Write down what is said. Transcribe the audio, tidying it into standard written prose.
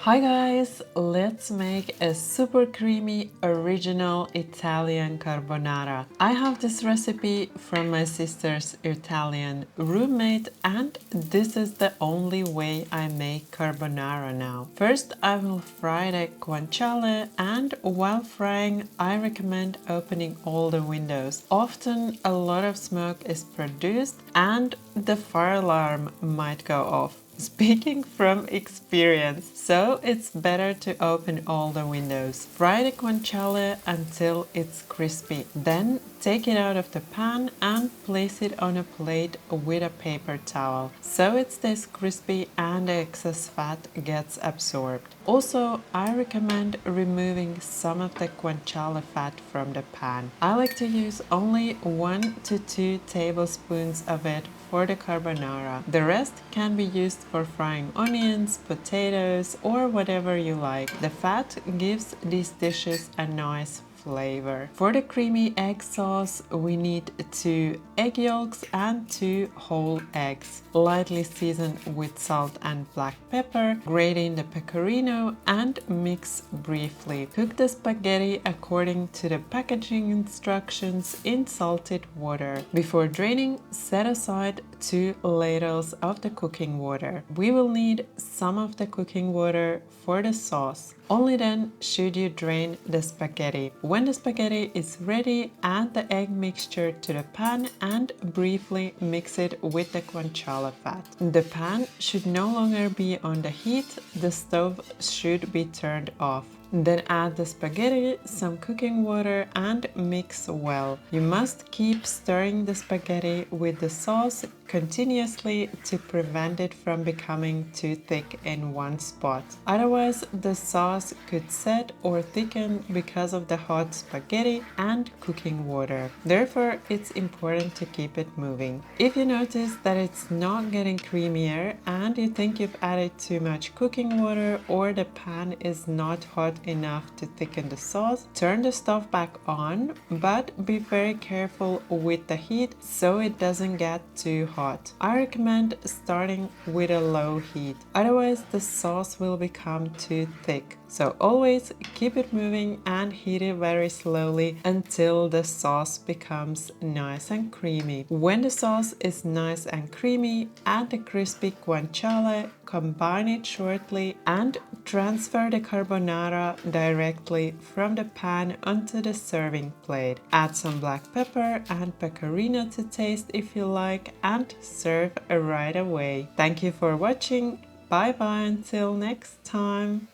Hi guys, let's make a super creamy original Italian carbonara. I have this recipe from my sister's Italian roommate and this is the only way I make carbonara now. First I will fry the guanciale and while frying I recommend opening all the windows. Often a lot of smoke is produced and the fire alarm might go off. Speaking from experience, so it's better to open all the windows. Fry the guanciale until it's crispy. Then take it out of the pan and place it on a plate with a paper towel so it stays crispy and the excess fat gets absorbed. Also, I recommend removing some of the guanciale fat from the pan. I like to use only 1 to 2 tablespoons of it for the carbonara. The rest can be used for frying onions, potatoes, or whatever you like. The fat gives these dishes a nice flavor. For the creamy egg sauce, we need 2 egg yolks and 2 whole eggs. Lightly season with salt and black pepper, grate in the pecorino and mix briefly. Cook the spaghetti according to the packaging instructions in salted water. Before draining, set aside 2 ladles of the cooking water. We will need some of the cooking water for the sauce. Only then should you drain the spaghetti. When the spaghetti is ready, add the egg mixture to the pan and briefly mix it with the guanciale fat. The pan should no longer be on the heat, the stove should be turned off. Then add the spaghetti, some cooking water and mix well. You must keep stirring the spaghetti with the sauce continuously to prevent it from becoming too thick in one spot. Otherwise, the sauce could set or thicken because of the hot spaghetti and cooking water. Therefore, it's important to keep it moving. If you notice that it's not getting creamier and you think you've added too much cooking water or the pan is not hot enough to thicken the sauce, turn the stove back on, but be very careful with the heat so it doesn't get too hot. I recommend starting with a low heat, otherwise the sauce will become too thick. So always keep it moving and heat it very slowly until the sauce becomes nice and creamy. When the sauce is nice and creamy, add the crispy guanciale, combine it shortly and transfer the carbonara directly from the pan onto the serving plate. Add some black pepper and pecorino to taste if you like and serve right away. Thank you for watching. Bye bye until next time.